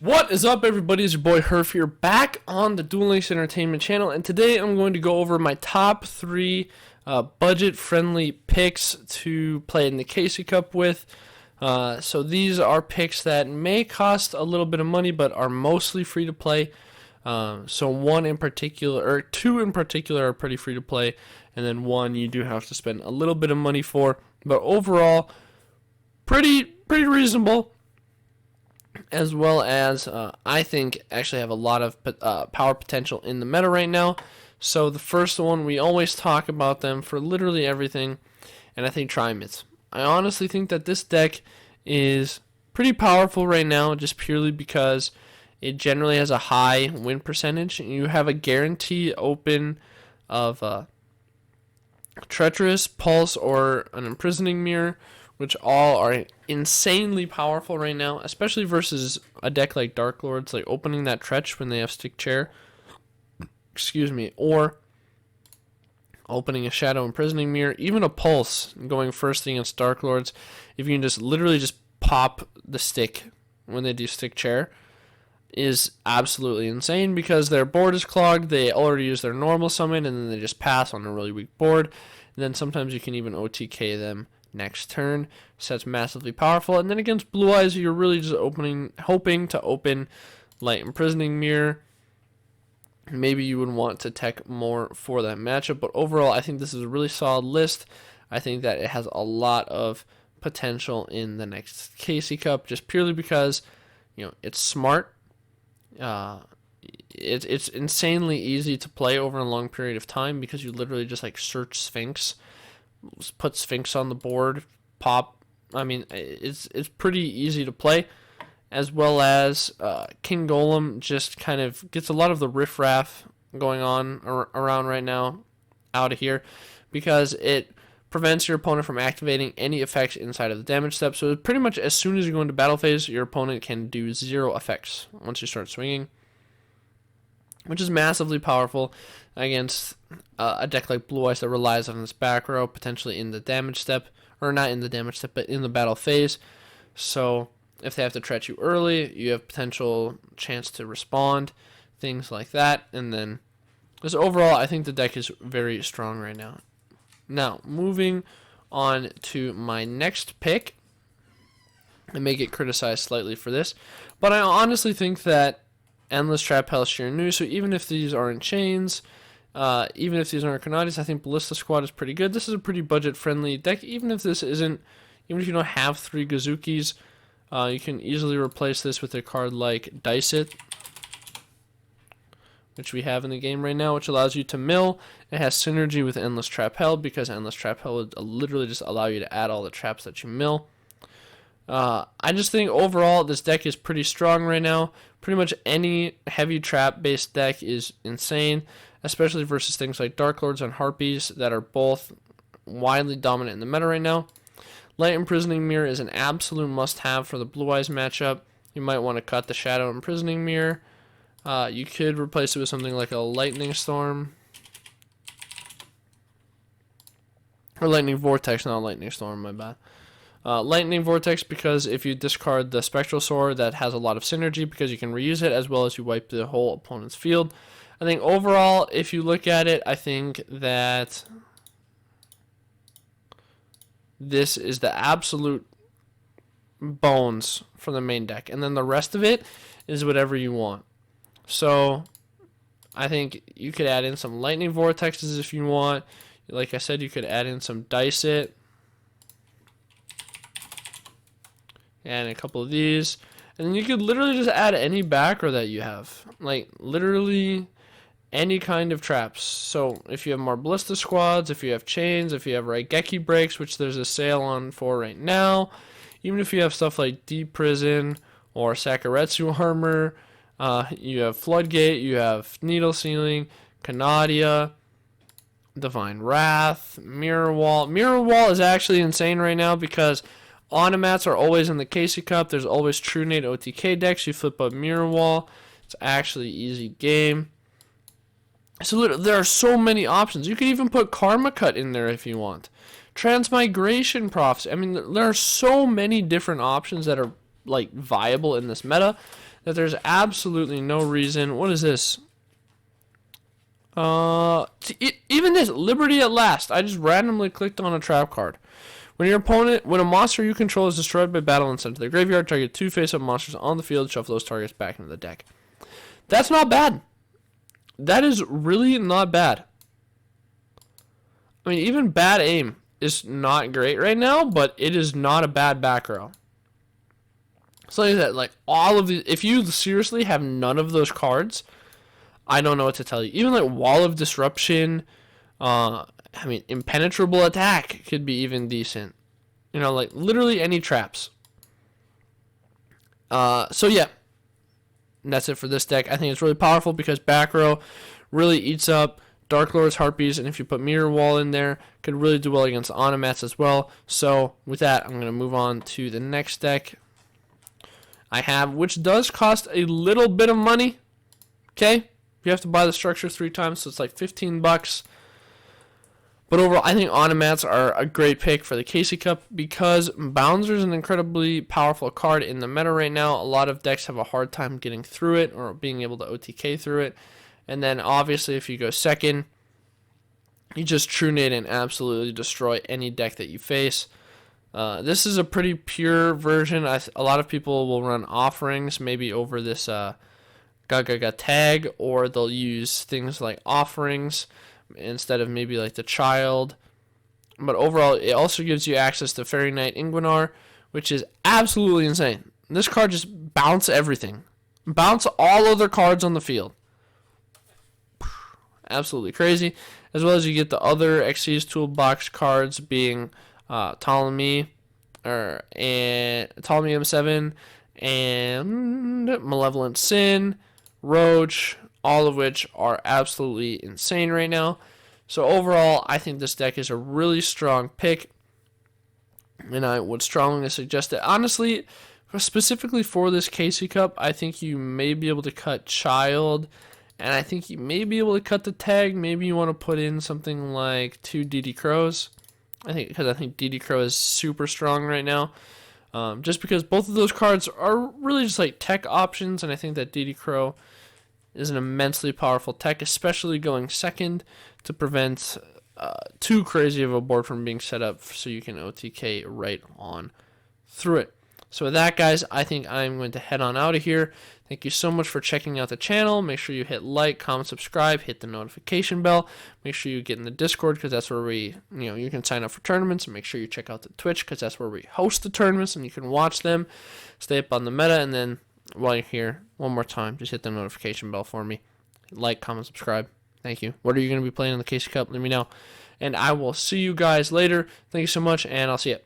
What is up, everybody? It's your boy Herf here, back on the Duel Entertainment channel, and today I'm going to go over my top three budget-friendly picks to play in the Casey Cup with. So these are picks that may cost a little bit of money, but are mostly free to play. So one in particular, or two in particular, are pretty free to play, and then one you do have to spend a little bit of money for. But overall, pretty reasonable. As well as I think actually have a lot of power potential in the meta right now. So the first one, we always talk about them for literally everything, and I think Trimits. I honestly think that this deck is pretty powerful right now, just purely because it generally has a high win percentage. You have a guarantee open of Treacherous, Pulse, or an Imprisoning Mirror, which all are insanely powerful right now, especially versus a deck like Dark Lords, like opening that Tretch when they have Stick Chair, or opening a Shadow Imprisoning Mirror, even a Pulse going first against Dark Lords. If you can just literally just pop the stick when they do Stick Chair, is absolutely insane because their board is clogged. They already use their normal summon, and then they just pass on a really weak board. And then sometimes you can even OTK them next turn, so that's massively powerful. And then against Blue Eyes, you're really just hoping to open Light Imprisoning Mirror. Maybe you would want to tech more for that matchup, but overall, I think this is a really solid list. I think that it has a lot of potential in the next Casey Cup, just purely because it's smart. It's insanely easy to play over a long period of time because you literally just search Sphinx. Put Sphinx on the board, pop. I mean, it's pretty easy to play, as well as King Golem just kind of gets a lot of the riffraff going on around right now out of here because it prevents your opponent from activating any effects inside of the damage step. So pretty much as soon as you go into battle phase, your opponent can do 0 effects once you start swinging, which is massively powerful against a deck like Blue Eyes that relies on this back row, potentially in the damage step, or not in the damage step, but in the battle phase. So if they have to tretch you early, you have potential chance to respond, things like that. And then, just overall, I think the deck is very strong right now. Now, moving on to my next pick. I may get criticized slightly for this, but I honestly think that Endless Trap Hell Sheer New, so even if these aren't chains, even if these aren't Kanadis, I think Ballista Squad is pretty good. This is a pretty budget-friendly deck. Even if this isn't, even if you don't have 3 Gazukis, you can easily replace this with a card like Dice It, which we have in the game right now, which allows you to mill. It has synergy with Endless Trap Hell because Endless Trap Hell would literally just allow you to add all the traps that you mill. I just think overall this deck is pretty strong right now. Pretty much any heavy trap based deck is insane, especially versus things like Dark Lords and Harpies that are both widely dominant in the meta right now. Light Imprisoning Mirror is an absolute must have for the Blue Eyes matchup. You might want to cut the Shadow Imprisoning Mirror. You could replace it with something like a Lightning Storm. Or Lightning Vortex, not Lightning Storm, my bad. Lightning Vortex, because if you discard the Spectral Sword, that has a lot of synergy because you can reuse it, as well as you wipe the whole opponent's field. I think overall, if you look at it, I think that this is the absolute bones for the main deck, and then the rest of it is whatever you want. So I think you could add in some Lightning Vortexes if you want. Like I said, you could add in some Dice It and a couple of these, and then you could literally just add any back row that you have, like literally any kind of traps. So if you have more Ballista Squads, if you have chains, if you have Raigeki breaks, which there's a sale on for right now, even if you have stuff like Deep Prison or Sakuretsu Armor, you have Floodgate, you have Needle Ceiling, Canadia, Divine Wrath, Mirror Wall. Mirror Wall is actually insane right now because Automats are always in the Casey Cup. There's always True Nate OTK decks. You flip up Mirror Wall. It's actually an easy game. So there are so many options. You can even put Karma Cut in there if you want. Transmigration Prophecy. I mean, there are so many different options that are like viable in this meta that there's absolutely no reason. What is this? Even this Liberty at Last. I just randomly clicked on a trap card. When a monster you control is destroyed by battle and sent to the graveyard, target 2 face-up monsters on the field, shuffle those targets back into the deck. That's not bad. That is really not bad. I mean, even bad aim is not great right now, but it is not a bad back row. So like that, like all of these, if you seriously have none of those cards, I don't know what to tell you. Even like Wall of Disruption, I mean, Impenetrable Attack could be even decent. You know, like literally any traps. So yeah, and that's it for this deck. I think it's really powerful because back row really eats up Dark Lord's Harpies, and if you put Mirror Wall in there, could really do well against Automats as well. So with that, I'm going to move on to the next deck I have, which does cost a little bit of money. Okay, you have to buy the structure 3 times, so it's like $15. But overall, I think Automats are a great pick for the Casey Cup because Bouncer is an incredibly powerful card in the meta right now. A lot of decks have a hard time getting through it or being able to OTK through it. And then obviously if you go second, you just True Nade and absolutely destroy any deck that you face. This is a pretty pure version. A lot of people will run Offerings maybe over this Gaga tag, or they'll use things like Offerings instead of maybe like the Child. But overall, it also gives you access to Fairy Knight Ingwenar, which is absolutely insane. This card just bounce everything. Bounce all other cards on the field. Absolutely crazy. As well as you get the other Xyz Toolbox cards being Ptolemy M7 and Malevolent Sin, Roach, all of which are absolutely insane right now. So overall, I think this deck is a really strong pick, and I would strongly suggest it. Honestly, specifically for this Casey Cup, I think you may be able to cut Child, and I think you may be able to cut the tag. Maybe you want to put in something like 2 DD Crows. I think DD Crow is super strong right now. Just because both of those cards are really just like tech options, and I think that DD Crow is an immensely powerful tech, especially going second to prevent too crazy of a board from being set up so you can OTK right on through it. So with that, guys, I think I'm going to head on out of here. Thank you so much for checking out the channel. Make sure you hit like, comment, subscribe, hit the notification bell. Make sure you get in the Discord because that's where you can sign up for tournaments. And make sure you check out the Twitch because that's where we host the tournaments and you can watch them. Stay up on the meta, and then while you're here, one more time, just hit the notification bell for me. Like, comment, subscribe. Thank you. What are you going to be playing in the Casey Cup? Let me know. And I will see you guys later. Thank you so much, and I'll see you.